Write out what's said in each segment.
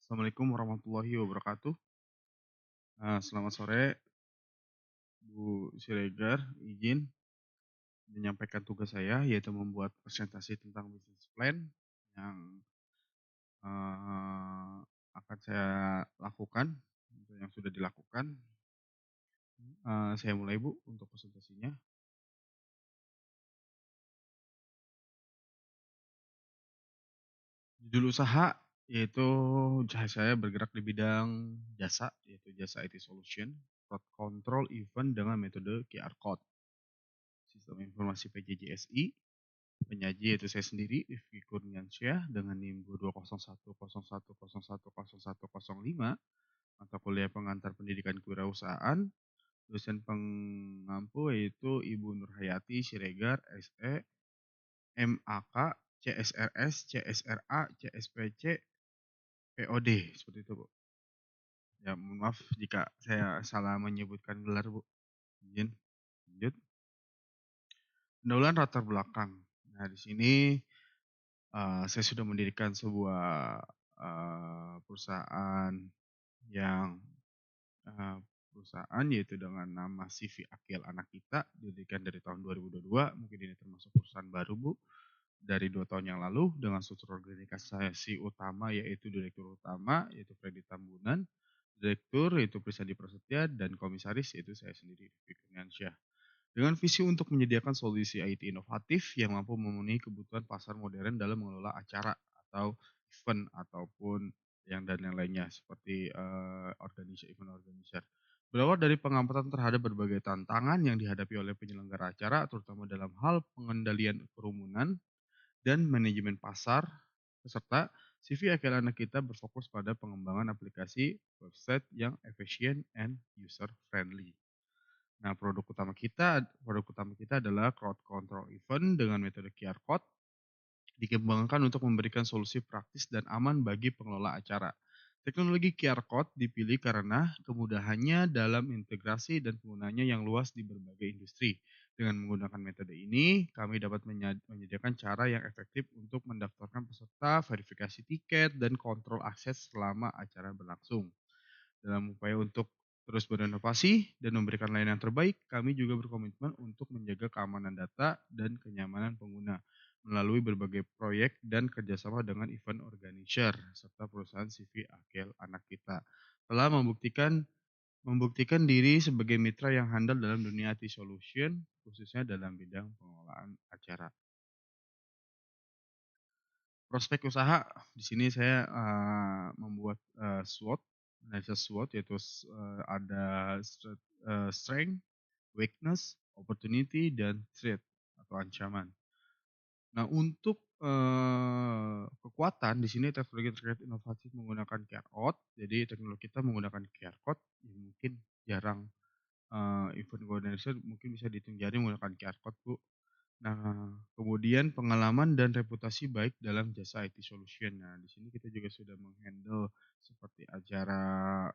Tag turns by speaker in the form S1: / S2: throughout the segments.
S1: Assalamualaikum warahmatullahi wabarakatuh. Selamat sore, Bu Siregar. Izin menyampaikan tugas saya, yaitu membuat presentasi tentang business plan yang eee, akan saya lakukan, atau yang sudah dilakukan. Saya mulai, Bu, untuk presentasinya. Judul usaha yaitu saya bergerak di bidang jasa, yaitu jasa IT solution, fraud control event dengan metode QR code, sistem informasi PJJSI. Penyaji yaitu saya sendiri, Rifki Kurniansyah, dengan NIM 20101010105, mata kuliah pengantar pendidikan kewirausahaan, dosen pengampu yaitu Ibu Nurhayati Siregar, SE, MAK, CSRS, CSRA, CSPC, POD, seperti itu, Bu. Ya, mohon maaf jika saya salah menyebutkan gelar, Bu. Izin, lanjut. Pendahuluan latar belakang. Nah, di sini saya sudah mendirikan sebuah, perusahaan yang, eee, perusahaan yaitu dengan nama CV Akil Anak Kita, didirikan dari tahun 2022, mungkin ini termasuk perusahaan baru, Bu, dari 2 tahun yang lalu dengan struktur organisasi utama yaitu direktur utama yaitu Freddy Tambunan, direktur yaitu Prisadi Prasetya, dan komisaris yaitu saya sendiri, Rifki Kurniansyah. Dengan visi untuk menyediakan solusi IT inovatif yang mampu memenuhi kebutuhan pasar modern dalam mengelola acara atau event ataupun yang lainnya seperti, event organizer. Berawal dari pengamatan terhadap berbagai tantangan yang dihadapi oleh penyelenggara acara, terutama dalam hal pengendalian kerumunan dan manajemen pasar, serta CV Akil Anak Kita berfokus pada pengembangan aplikasi website yang efisien and user friendly. Nah, produk utama kita adalah crowd control event dengan metode QR code, dikembangkan untuk memberikan solusi praktis dan aman bagi pengelola acara. Teknologi QR code dipilih karena kemudahannya dalam integrasi dan penggunanya yang luas di berbagai industri. Dengan menggunakan metode ini, kami dapat menyediakan cara yang efektif untuk mendaftarkan peserta, verifikasi tiket, dan kontrol akses selama acara berlangsung. Dalam upaya untuk terus berinovasi dan memberikan layanan terbaik, kami juga berkomitmen untuk menjaga keamanan data dan kenyamanan pengguna melalui berbagai proyek dan kerjasama dengan event organizer serta perusahaan CV Akil Anak Kita. Telah membuktikan diri sebagai mitra yang handal dalam dunia IT solution, khususnya dalam bidang pengelolaan acara. Prospek usaha, di sini saya, membuat, SWOT, analisa SWOT, yaitu ada strength, weakness, opportunity, dan threat atau ancaman. Nah, untuk, kekuatan di sini teknologi terkait inovatif menggunakan QR code, jadi teknologi kita menggunakan QR code yang mungkin jarang, event organizer mungkin bisa dihitung jari menggunakan QR code, Bu. Nah, kemudian pengalaman dan reputasi baik dalam jasa IT solution. Nah, di sini kita juga sudah menghandle seperti acara,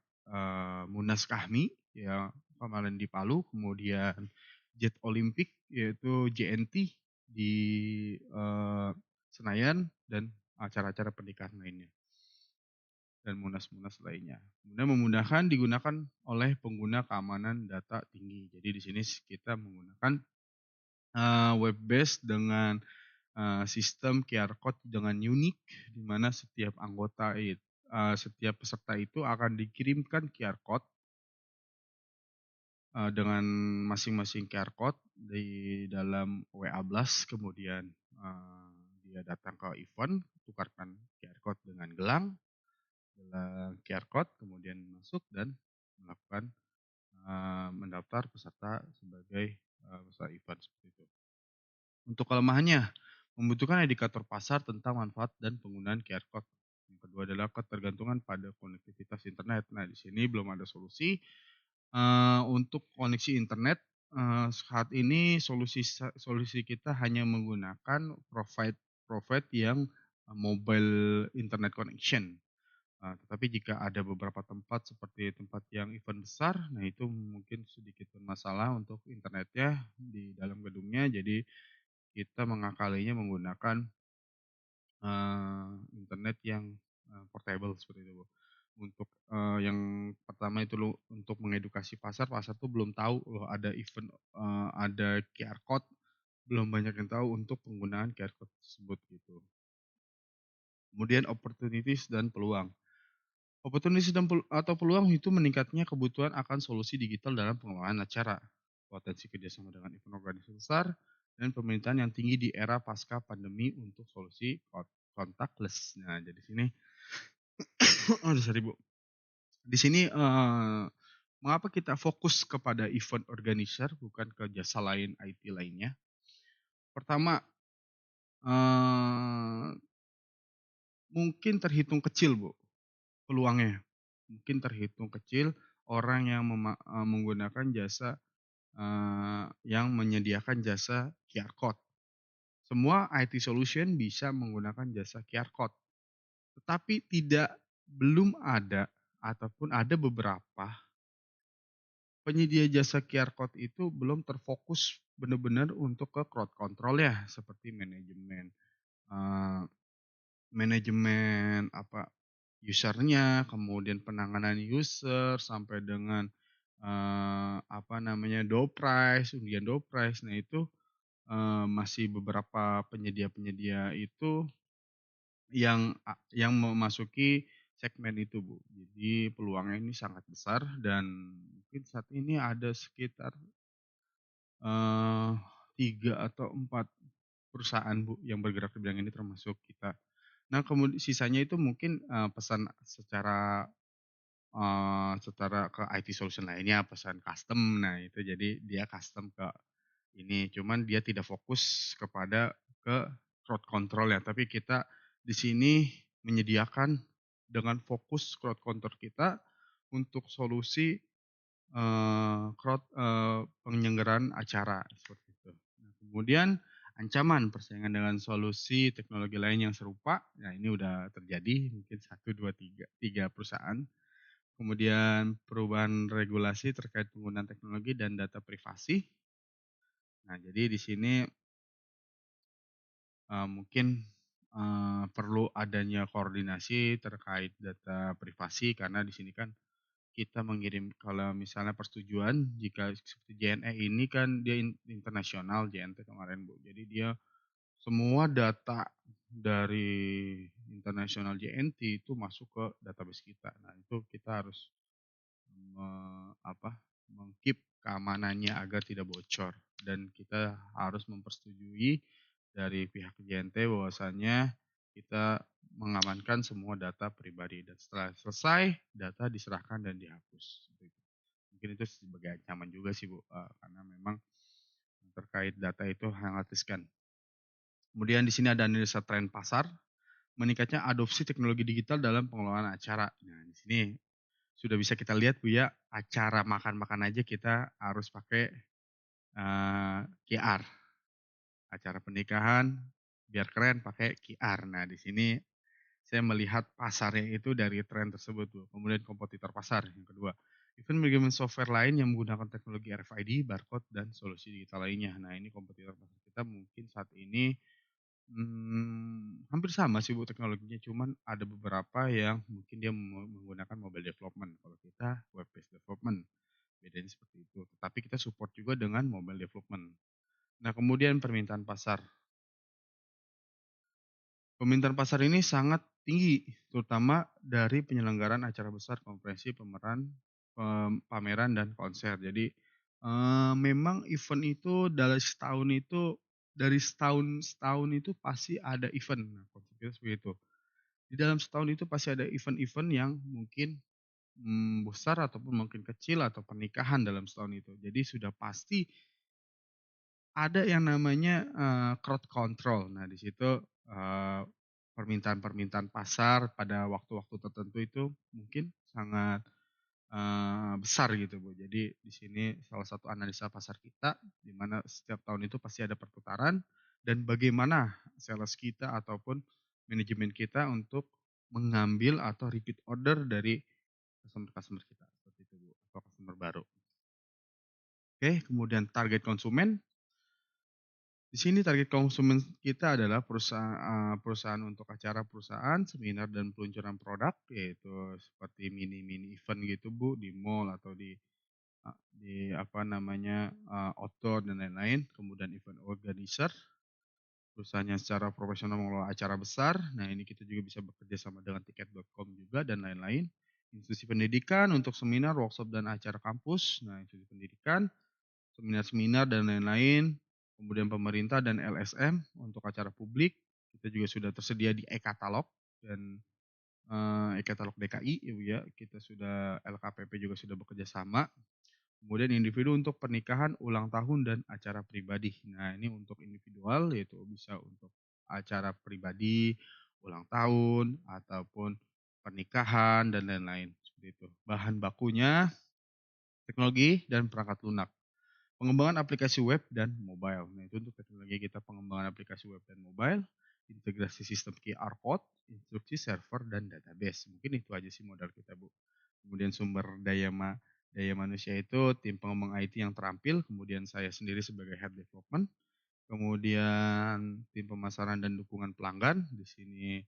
S1: Munas Kahmi yang kemarin di Palu, kemudian Jet Olimpik yaitu JNT di, Senayan, dan acara-acara pernikahan lainnya dan munas-munas lainnya. Kemudian memudahkan digunakan oleh pengguna keamanan data tinggi. Jadi di sini kita menggunakan, web based dengan sistem QR code dengan unik, di mana setiap peserta itu akan dikirimkan QR code, dengan masing-masing QR code di dalam WA Blast, kemudian, dia datang ke event, tukarkan QR code dengan gelang QR code, kemudian masuk dan melakukan, mendaftar peserta sebagai, peserta event, seperti itu. Untuk kelemahannya, membutuhkan indikator pasar tentang manfaat dan penggunaan QR code. Yang kedua adalah ketergantungan pada konektivitas internet. Nah, di sini belum ada solusi, untuk koneksi internet. Saat ini solusi kita hanya menggunakan provide yang, mobile internet connection. Tetapi jika ada beberapa tempat seperti tempat yang event besar, nah itu mungkin sedikit bermasalah untuk internetnya di dalam gedungnya, jadi kita mengakalinya menggunakan internet yang, portable seperti itu, Bu. Untuk, yang pertama itu untuk mengedukasi pasar, pasar tuh belum tahu loh ada event, ada QR code, belum banyak yang tahu untuk penggunaan QR code tersebut gitu. Kemudian opportunities dan peluang. Opportunities atau peluang itu meningkatnya kebutuhan akan solusi digital dalam pengelolaan acara, potensi kerjasama dengan event organisasi besar, dan pemerintahan yang tinggi di era pasca pandemi untuk solusi contactless. Nah, jadi sini aduh sorry Bu. Di sini, mengapa kita fokus kepada event organizer bukan ke jasa lain IT lainnya? Pertama, eee, mungkin terhitung kecil Bu, peluangnya. Mungkin terhitung kecil orang yang menggunakan jasa, yang menyediakan jasa QR code. Semua IT solution bisa menggunakan jasa QR code, tetapi belum ada ataupun ada beberapa penyedia jasa QR code itu belum terfokus benar-benar untuk ke crowd control ya, seperti eee, manajemen user-nya, kemudian penanganan user, sampai dengan, door prize, undian door prize. Nah itu, masih beberapa penyedia-penyedia itu yang memasuki segmen itu, Bu. Jadi peluangnya ini sangat besar dan mungkin saat ini ada sekitar, eee, 3 atau 4 perusahaan, Bu, yang bergerak di bidang ini termasuk kita. Nah sisanya itu mungkin, pesan secara ke IT solution lainnya, pesan custom. Nah itu jadi dia custom ke ini, cuman dia tidak fokus ke crowd control ya, tapi kita di sini menyediakan dengan fokus crowd control kita untuk solusi, penyelenggaraan acara seperti itu. Nah kemudian ancaman persaingan dengan solusi teknologi lain yang serupa, nah ini udah terjadi mungkin 1, 2, 3 perusahaan. Kemudian perubahan regulasi terkait penggunaan teknologi dan data privasi. Nah jadi di sini, mungkin, perlu adanya koordinasi terkait data privasi karena di sini kan kita mengirim kalau misalnya persetujuan jika seperti JNE ini kan dia internasional JNT kemarin, Bu. Jadi dia semua data dari internasional JNT itu masuk ke database kita. Nah, itu kita harus me apa, meng-keep keamanannya agar tidak bocor dan kita harus mempersetujui dari pihak JNT bahwasannya kita mengamankan semua data pribadi dan setelah selesai data diserahkan dan dihapus, seperti itu. Mungkin itu sebagai ancaman juga sih Bu, karena memang terkait data itu sangat riskan. Kemudian di sini ada analisa tren pasar, meningkatnya adopsi teknologi digital dalam pengelolaan acara. Nah, di sini sudah bisa kita lihat Bu ya, acara makan-makan aja kita harus pakai, QR. Acara pernikahan biar keren pakai QR. Nah, di sini saya melihat pasarnya itu dari tren tersebut Bu. Kemudian kompetitor pasar yang kedua, event manajemen software lain yang menggunakan teknologi RFID, barcode, dan solusi digital lainnya. Nah, ini kompetitor pasar kita mungkin saat ini, hampir sama sih Bu teknologinya, cuman ada beberapa yang mungkin dia menggunakan mobile development, kalau kita web based development, bedanya seperti itu. Tetapi kita support juga dengan mobile development. Nah kemudian permintaan pasar. Permintaan pasar ini sangat tinggi, terutama dari penyelenggaraan acara besar, konferensi, pameran dan konser. Jadi, memang event itu dari setahun setahun itu pasti ada event. Nah, konsep kita seperti itu. Di dalam setahun itu pasti ada event-event yang mungkin, besar ataupun mungkin kecil atau pernikahan dalam setahun itu. Jadi sudah pasti ada yang namanya, crowd control. Nah, di situ, permintaan-permintaan pasar pada waktu-waktu tertentu itu mungkin sangat, besar gitu, Bu. Jadi di sini salah satu analisa pasar kita, di mana setiap tahun itu pasti ada perputaran dan bagaimana sales kita ataupun manajemen kita untuk mengambil atau repeat order dari customer-customer kita, seperti itu, Bu, atau customer baru. Oke, kemudian target konsumen. Di sini target konsumen kita adalah perusahaan untuk acara perusahaan, seminar dan peluncuran produk, yaitu seperti mini-mini event gitu Bu, di mall atau di apa namanya, outdoor dan lain-lain. Kemudian event organizer, perusahaan yang secara profesional mengelola acara besar. Nah, ini kita juga bisa bekerja sama dengan tiket.com juga dan lain-lain. Institusi pendidikan untuk seminar, workshop dan acara kampus. Nah, institusi pendidikan, seminar-seminar dan lain-lain. Kemudian pemerintah dan LSM untuk acara publik. Kita juga sudah tersedia di e-katalog dan e-katalog DKI ya Bu ya. Kita sudah LKPP juga sudah bekerja sama. Kemudian individu untuk pernikahan, ulang tahun, dan acara pribadi. Nah, ini untuk individual yaitu bisa untuk acara pribadi, ulang tahun, ataupun pernikahan, dan lain-lain. Seperti itu. Bahan bakunya, teknologi, dan perangkat lunak. Pengembangan aplikasi web dan mobile. Nah, itu untuk teknologi kita pengembangan aplikasi web dan mobile, integrasi sistem QR code, instruksi server, dan database. Mungkin itu aja sih modal kita, Bu. Kemudian sumber daya manusia itu tim pengembang IT yang terampil, kemudian saya sendiri sebagai head development, kemudian tim pemasaran dan dukungan pelanggan. Di sini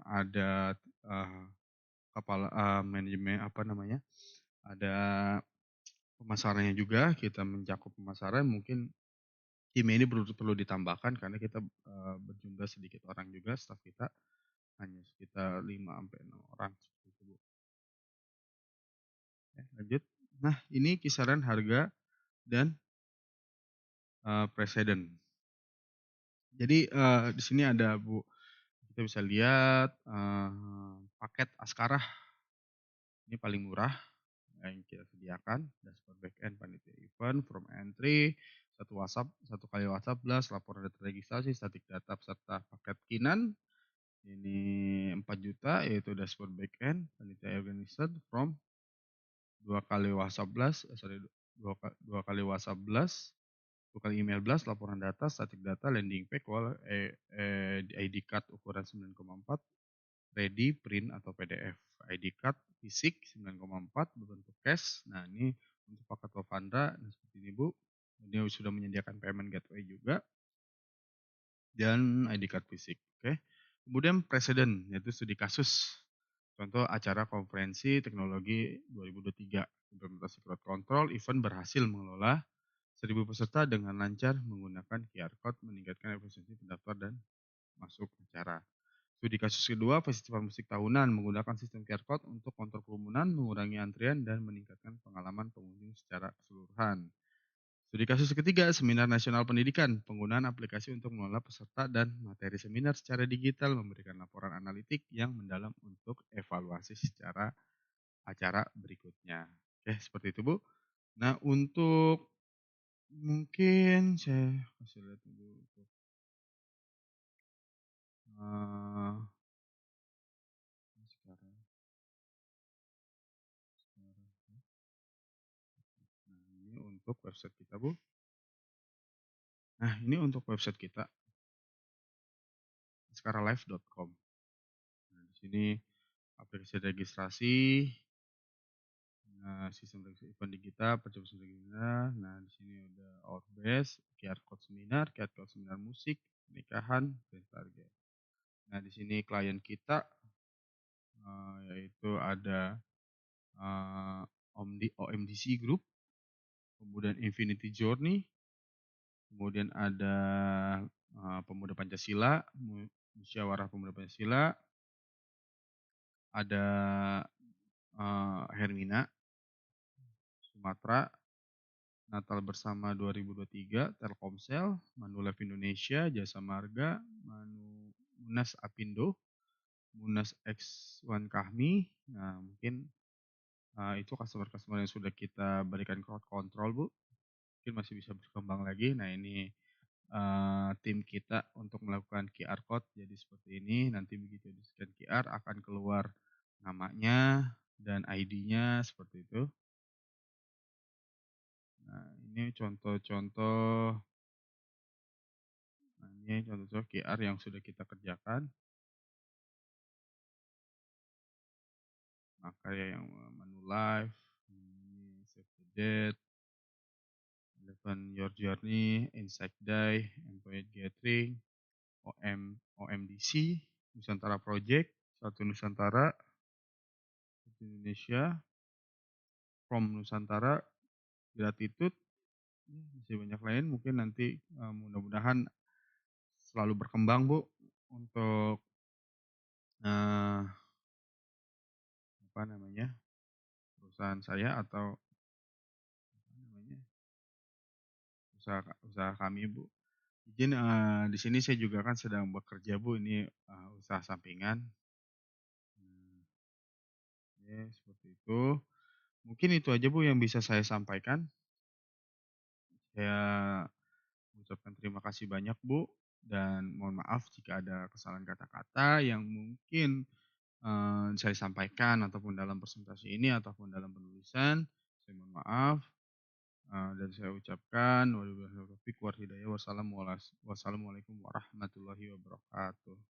S1: ada kepala manajemen apa namanya? Ada pemasarannya juga, kita mencakup pemasaran mungkin tim ini perlu ditambahkan karena kita berjumlah sedikit orang juga, staf kita hanya sekitar 5 sampai 6 orang seperti itu, Bu. Ya, lanjut. Nah, ini kisaran harga dan preseden. Jadi, di sini ada Bu, kita bisa lihat, paket Askarah ini paling murah yang kita sediakan, dashboard backend panitia event, from entry, satu kali WhatsApp blast, laporan data registrasi, static data serta paket Kinan, ini 4 juta yaitu dashboard backend panitia organizer from 2 kali WhatsApp blast, dua kali WhatsApp blast, 2 kali email blast, laporan data, static data, landing page, ID card ukuran 9,4, ready, print atau PDF. ID card fisik 9,4 berbentuk cash. Nah, ini untuk paket Lovandra, nah seperti ini Bu. Dia sudah menyediakan payment gateway juga dan ID card fisik. Oke. Kemudian presiden yaitu studi kasus. Contoh acara konferensi teknologi 2023, implementasi crowd control, event berhasil mengelola 1.000 peserta dengan lancar menggunakan QR code, meningkatkan efisiensi pendaftar dan masuk acara. Studi kasus kedua, festival musik tahunan menggunakan sistem QR code untuk kontrol kerumunan, mengurangi antrian, dan meningkatkan pengalaman pengunjung secara keseluruhan. Studi kasus ketiga, seminar nasional pendidikan, penggunaan aplikasi untuk mengelola peserta dan materi seminar secara digital, memberikan laporan analitik yang mendalam untuk evaluasi secara acara berikutnya. Oke, seperti itu Bu. Nah, untuk mungkin saya kasih lihat dulu untuk eh, sekarang. Nah, ini untuk website kita Bu. Nah, ini untuk website kita, askaralive.com. Nah, di sini aplikasi registrasi, nah, sistem registrasi event di kita, percepatan seminar. Nah, di sini ada Outbase, QR code seminar musik, pernikahan, dan target. Nah, di sini klien kita yaitu ada OMDC Group, kemudian Infinity Journey, kemudian ada Pemuda Pancasila, Musyawarah Pemuda Pancasila, ada Hermina, Sumatera, Natal Bersama 2023, Telkomsel, Manulife Indonesia, Jasa Marga, Munas Apindo, Munas X1 Kahmi. Nah, mungkin itu customer-customer yang sudah kita berikan crowd control, Bu. Mungkin masih bisa berkembang lagi. Nah, ini tim kita untuk melakukan QR code jadi seperti ini. Nanti begitu di scan QR akan keluar namanya dan ID-nya seperti itu. Nah, ini contoh-contoh QR yang sudah kita kerjakan. Maka yang Manulife, save the date, Open Your Journey, Insight Day, Employee Gathering, OMDC, Nusantara Project, Satu Nusantara, Satu Indonesia, From Nusantara, Gratitude, masih banyak lain mungkin nanti, mudah-mudahan selalu berkembang Bu, untuk, eee, apa namanya, perusahaan saya atau apa namanya, usaha kami Bu. Izin, di sini saya juga kan sedang bekerja Bu, ini, usaha sampingan. Mmm, oke seperti itu. Mungkin itu aja Bu yang bisa saya sampaikan. Saya mengucapkan terima kasih banyak Bu, dan mohon maaf jika ada kesalahan kata-kata yang mungkin, saya sampaikan ataupun dalam presentasi ini ataupun dalam penulisan. Saya mohon maaf, dan saya ucapkan wabillahi taufiq wal hidayah. Wassalamualaikum warahmatullahi wabarakatuh.